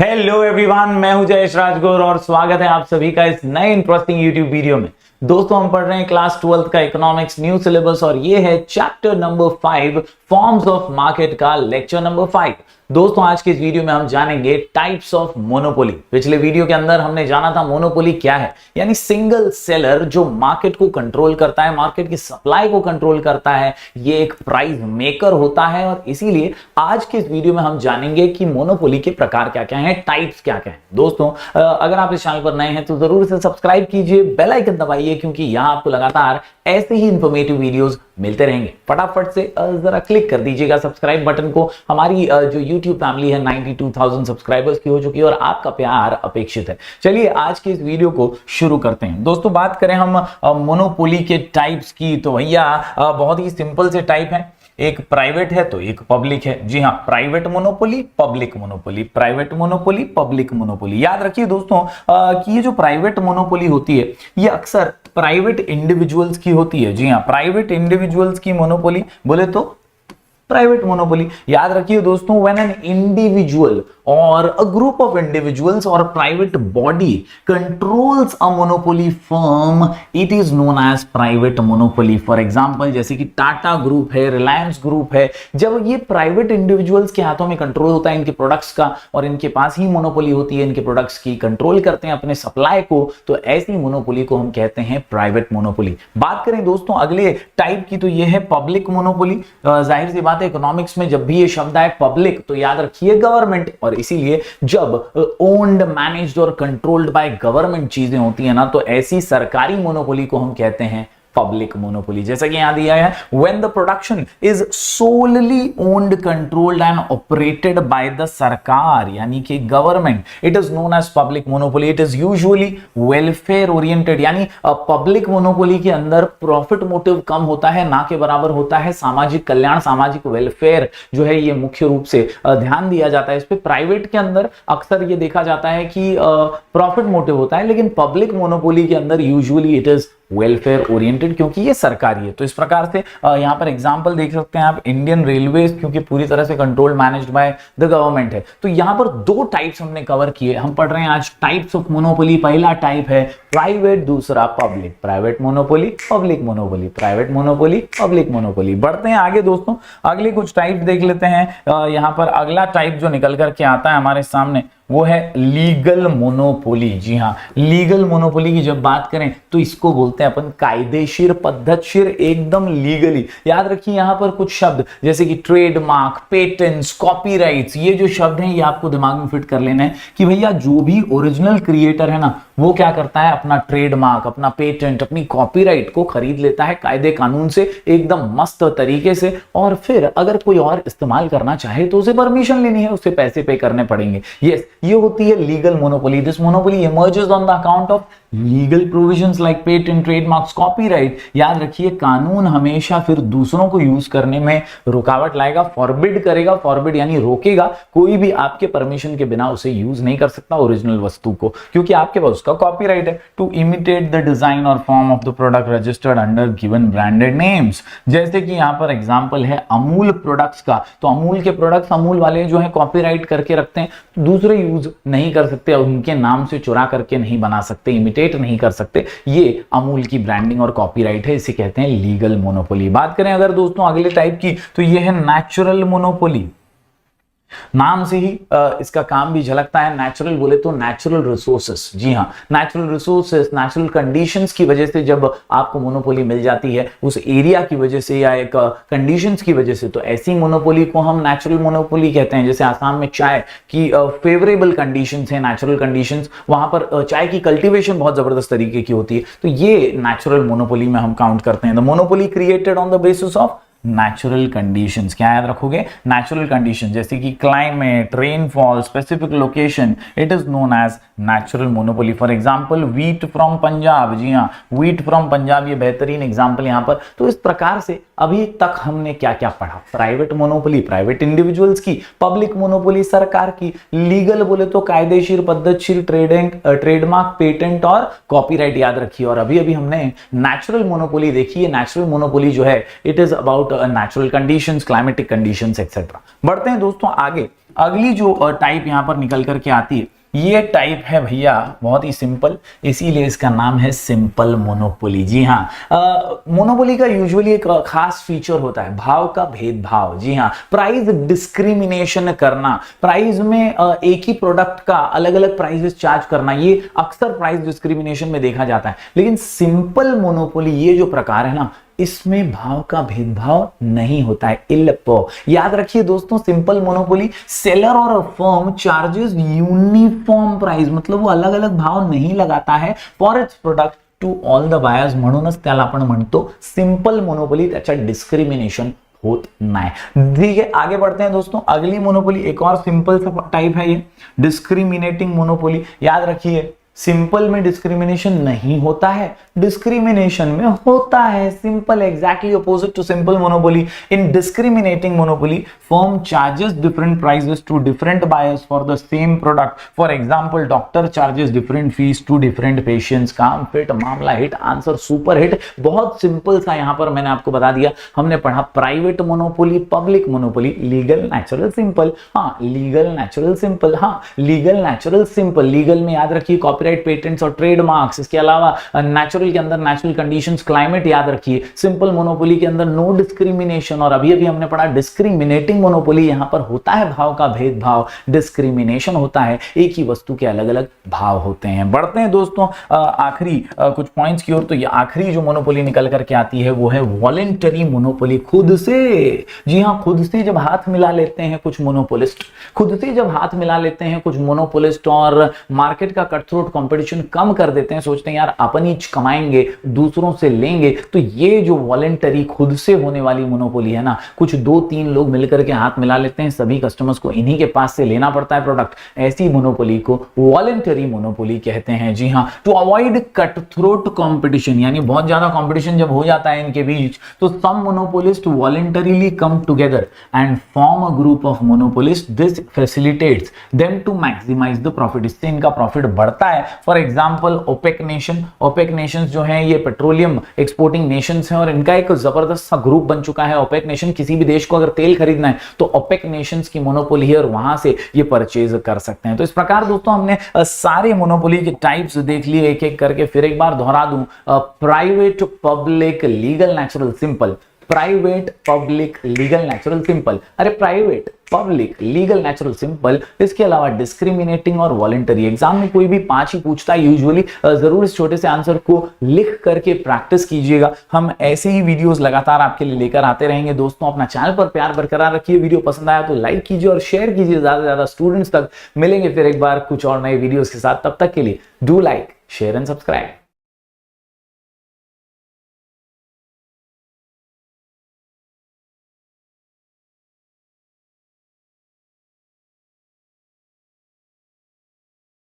Hello everyone, मैं हूं जयेश राजगौर और स्वागत है आप सभी का इस नए इंटरेस्टिंग यूट्यूब वीडियो में। दोस्तों, हम पढ़ रहे हैं क्लास 12 का इकोनॉमिक्स न्यू सिलेबस और ये है chapter number 5 forms of market का लेक्चर नंबर 5। दोस्तों, आज के इस वीडियो में हम जानेंगे टाइप्स ऑफ मोनोपोली। पिछले वीडियो के अंदर हमने जाना था मोनोपोली क्या है, यानी सिंगल सेलर जो मार्केट को कंट्रोल करता है, मार्केट की सप्लाई को कंट्रोल करता है, ये एक प्राइस मेकर होता है। और इसीलिए आज के इस वीडियो में हम जानेंगे कि मोनोपोली के प्रकार क्या क्या हैं, टाइप्स क्या क्या हैं। दोस्तों, अगर आप इस चैनल पर नए हैं तो जरूर से सब्सक्राइब कीजिए, बेल आइकन दबाइए, क्योंकि यहां आपको लगातार ऐसे ही इंफॉर्मेटिव वीडियोस मिलते रहेंगे। फटाफट से जरा क्लिक कर दीजिएगा सब्सक्राइब बटन को। हमारी जो यूट्यूब फैमिली है 92,000 सब्सक्राइबर्स की हो चुकी है और आपका प्यार अपेक्षित है। चलिए आज के इस वीडियो को शुरू करते हैं। दोस्तों, बात करें हम मोनोपोली के टाइप्स की तो भैया बहुत ही सिंपल से टाइप है। एक प्राइवेट है तो एक पब्लिक है। जी हाँ, private monopoly, public monopoly, private monopoly, public monopoly. याद रखिए दोस्तों कि ये जो प्राइवेट मोनोपोली होती है ये अक्सर प्राइवेट इंडिविजुअल्स की होती है। जी हाँ, प्राइवेट इंडिविजुअल्स की मोनोपोली बोले तो प्राइवेट मोनोपोली। याद रखिए दोस्तों, व्हेन एन इंडिविजुअल और अ ग्रुप ऑफ इंडिविजुअल्स और private body controls a monopoly firm, it is known as private monopoly. For example, जैसे कि टाटा ग्रुप है, रिलायंस ग्रुप है, जब ये प्राइवेट इंडिविजुअल्स के हाथों में कंट्रोल होता है इनके प्रोडक्ट्स का और इनके पास ही मोनोपोली होती है, इनके प्रोडक्ट्स की कंट्रोल करते हैं अपने सप्लाई को, तो ऐसी मोनोपोली को हम कहते हैं प्राइवेट मोनोपोली। बात करें दोस्तों अगले टाइप की तो ये है पब्लिक मोनोपोली। जाहिर सी बात है, इकोनॉमिक्स में जब भी ये शब्द आए पब्लिक तो याद रखिए गवर्नमेंट, और इसीलिए जब ओन्ड, मैनेज्ड और कंट्रोल्ड बाय गवर्नमेंट चीजें होती है ना, तो ऐसी सरकारी मोनोपोली को हम कहते हैं पब्लिक मोनोपोली। जैसा कि यहां दिया है, when the production is solely owned, controlled and operated by the सरकार यानी कि government, it is known as public monopoly. It is usually welfare oriented, यानी पब्लिक मोनोपोली के अंदर प्रॉफिट मोटिव कम होता है, ना के बराबर होता है सामाजिक कल्याण, सामाजिक वेलफेयर जो है ये मुख्य रूप से ध्यान दिया जाता है इस पे। प्राइवेट के अंदर अक्सर ये देखा जाता है कि प्रॉफिट मोटिव होता है, लेकिन पब्लिक मोनोपोली के अंदर usually it is welfare oriented, क्योंकि ये सरकारी है। तो इस प्रकार से यहां पर एग्जांपल देख सकते हैं आप, इंडियन रेलवेज, क्योंकि पूरी तरह से controlled managed by the government है। तो यहां पर दो टाइप्स हमने कवर किए। हम पढ़ रहे हैं आज टाइप्स ऑफ मोनोपोली। पहला टाइप है प्राइवेट, दूसरा public. Private monopoly, public monopoly, private monopoly, public monopoly. बढ़ते हैं आगे दोस्तों, अगले कुछ टाइप देख लेते हैं। यहां पर अगला टाइप जो निकल करके आता है हमारे सामने वो है लीगल मोनोपोली। जी हाँ, लीगल मोनोपोली की जब बात करें तो इसको बोलते हैं अपन कायदेशीर, पद्धतशीर, एकदम लीगली। याद रखिए यहां पर कुछ शब्द जैसे कि ट्रेडमार्क, पेटेंट्स, कॉपीराइट्स, ये जो शब्द हैं ये आपको दिमाग में फिट कर लेना है कि भैया जो भी ओरिजिनल क्रिएटर है ना, वो क्या करता है, अपना ट्रेडमार्क, अपना पेटेंट, अपनी कॉपीराइट को खरीद लेता है कायदे कानून से एकदम मस्त तरीके से, और फिर अगर कोई और इस्तेमाल करना चाहे तो उसे परमिशन लेनी है, उसे पैसे पे करने पड़ेंगे। यस, ये होती है legal monopoly. This monopoly emerges on the account of legal provisions like patent, trademarks, copyright. याद रखिए कानून हमेशा फिर दूसरों को यूज करने में रुकावट लाएगा, फॉरबिड करेगा। फॉरबिड यानी रोकेगा, कोई भी आपके परमिशन के बिना उसे यूज नहीं कर सकता ओरिजिनल वस्तु को, क्योंकि आपके पास उसका कॉपीराइट है। टू इमिटेट द डिजाइन और form of the product registered under given branded names. जैसे कि यहां पर एग्जांपल है अमूल प्रोडक्ट्स का, तो अमूल के प्रोडक्ट्स अमूल वाले जो है कॉपीराइट करके रखते हैं, दूसरे यूज नहीं कर सकते, उनके नाम से चुरा करके नहीं बना सकते, इमिटेट नहीं कर सकते। ये अमूल की ब्रांडिंग और कॉपीराइट है, इसे कहते हैं लीगल मोनोपोली। बात करें अगर दोस्तों अगले टाइप की तो ये है नेचुरल मोनोपोली। नाम से ही इसका काम भी झलकता है। नेचुरल बोले तो नेचुरल रिसोर्सेस। जी हाँ, नेचुरल रिसोर्सेस, नेचुरल कंडीशंस की वजह से जब आपको मोनोपोली मिल जाती है उस एरिया की वजह से या एक कंडीशंस की वजह से, तो ऐसी मोनोपोली को हम नेचुरल मोनोपोली कहते हैं। जैसे आसाम में चाय की फेवरेबल कंडीशंस है, नेचुरल कंडीशंस, वहां पर चाय की कल्टीवेशन बहुत जबरदस्त तरीके की होती है, तो ये नेचुरल मोनोपोली में हम काउंट करते हैं। The monopoly created on the basis of natural conditions. क्या याद रखोगे, नेचुरल कंडीशन जैसे कि climate, rainfall, specific location, it is known as natural monopoly. For example wheat from Punjab. जी हाँ, व्हीट फ्रॉम पंजाब ये बेहतरीन एग्जांपल यहां पर। तो इस प्रकार से अभी तक हमने क्या क्या पढ़ा, प्राइवेट मोनोपोली प्राइवेट इंडिविजुअल्स की, पब्लिक मोनोपोली सरकार की, लीगल बोले तो कायदेशीर, पद्धतशीर, ट्रेडमार्क, पेटेंट और कॉपीराइट याद रखिए। और अभी अभी हमने नेचुरल मोनोपोली देखी है। नेचुरल मोनोपोली जो है it is about natural conditions, climatic conditions etcetera. बढ़ते हैं दोस्तों आगे। अगली जो टाइप यहां पर निकल करके आती है, ये टाइप है भैया बहुत ही सिंपल, इसीलिए इसका नाम है सिंपल मोनोपोली। जी हाँ, मोनोपोली का यूजुअली एक खास फीचर होता है भाव का भेदभाव। जी हाँ, प्राइस डिस्क्रिमिनेशन करना, प्राइस में एक ही प्रोडक्ट का अलग अलग प्राइसेस चार्ज करना, ये अक्सर प्राइस डिस्क्रिमिनेशन में देखा जाता है। लेकिन सिंपल मोनोपोली ये जो प्रकार है ना, इसमें भाव का भेदभाव नहीं होता है। इल्पो याद रखिए दोस्तों, सिंपल मोनोपोली सेलर और फर्म चार्जेस यूनिफॉर्म प्राइस, मतलब वो अलग अलग भाव नहीं लगाता है for its product to all the buyers, म्हणूनच त्याला आपण म्हणतो सिंपल मोनोपोली, त्याचा डिस्क्रिमिनेशन होत नाही। ठीक है, आगे बढ़ते हैं दोस्तों। अगली मोनोपोली एक और सिंपल सा टाइप है, ये डिस्क्रिमिनेटिंग मोनोपोली। याद रखिए, सिंपल में डिस्क्रिमिनेशन नहीं होता है, डिस्क्रिमिनेशन में होता है simple, exactly opposite to simple monopoly. In discriminating monopoly firm charges different prices to different buyers for the same product. For example, doctor charges different fees to different patients. काम fit, मामला hit, answer super hit. बहुत simple सा यहां पर मैंने आपको बता दिया। हमने पढ़ा private monopoly, public monopoly, legal natural simple. हाँ, लीगल नेचुरल सिंपल, हाँ लीगल नेचुरल सिंपल। लीगल में याद रखिए कॉपीराइट, पेटेंट्स और ट्रेडमार्क्स। इसके अलावा नेचुरल के अंदर नेचुरल कंडीशंस, क्लाइमेट याद रखिए। सिंपल मोनोपोली के अंदर नो डिस्क्रिमिनेशन, और अभी अभी हमने पढ़ा डिस्क्रिमिनेटिंग मोनोपोली, यहां पर होता है भाव का भेदभाव, डिस्क्रिमिनेशन होता है, एक ही वस्तु के अलग अलग भाव होते हैं। बढ़ते हैं दोस्तों आखिरी कुछ पॉइंट्स की ओर। तो ये आखिरी जो मोनोपोली निकल करके आती है वो है वॉलेंटरी मोनोपोली, खुद से। जी हाँ, खुद से जब हाथ मिला लेते हैं कुछ मोनोपोलिस्ट, खुद से जब हाथ मिला लेते हैं कुछ मोनोपोलिस्ट और मार्केट का कट थ्रोट कंपटीशन कम कर देते हैं, सोचते हैं यार अपन ही कमाएंगे, दूसरों से लेंगे, तो ये जो वॉलेंटरी खुद से होने वाली मोनोपोली है ना, कुछ 2-3 लोग मिलकर के हाथ मिला लेते हैं, सभी कस्टमर्स को इन्हीं के पास से लेना पड़ता है प्रोडक्ट, ऐसी मोनोपोली को वॉलेंटरी मोनोपोली कहते हैं। जी हाँ, to avoid cut throat competition, यानी बहुत ज्यादा कंपटीशन जब हो जाता है इनके बीच, तो some monopolist voluntarily come together and form a group of monopolist. This facilitates them to maximise the profit, इससे इनका प्रॉफिट बढ़ता है। For example OPEC nation, OPEC nations जो हैं ये पेट्रोलियम एक्सपोर्टिंग नेशंस हैं और इनका एक जबरदस्त सा ग्रुप बन चुका है। ओपेक नेशन, किसी भी देश को अगर तेल खरीदना है तो ओपेक नेशंस की मोनोपोली है और वहां से ये परचेज कर सकते हैं। तो इस प्रकार दोस्तों हमने सारे मोनोपोली के टाइप्स देख लिए एक एक करके। फिर एक बार दोहरा दूं, private, public, legal, natural, simple. Private, public, legal, natural, simple. अरे private, public, legal, natural, simple, इसके अलावा डिस्क्रिमिनेटिंग और वॉलेंटरी। एग्जाम में कोई भी 5 ही पूछता है यूजुअली, जरूर इस छोटे से आंसर को लिख करके प्रैक्टिस कीजिएगा। हम ऐसे ही वीडियोस लगातार आपके लिए लेकर आते रहेंगे। दोस्तों अपना चैनल पर प्यार बरकरार रखिए, वीडियो पसंद आया तो लाइक कीजिए और शेयर कीजिए ज्यादा से ज्यादा स्टूडेंट्स तक। मिलेंगे फिर एक बार कुछ और नए वीडियोस के साथ, तब तक के लिए do like, share and subscribe.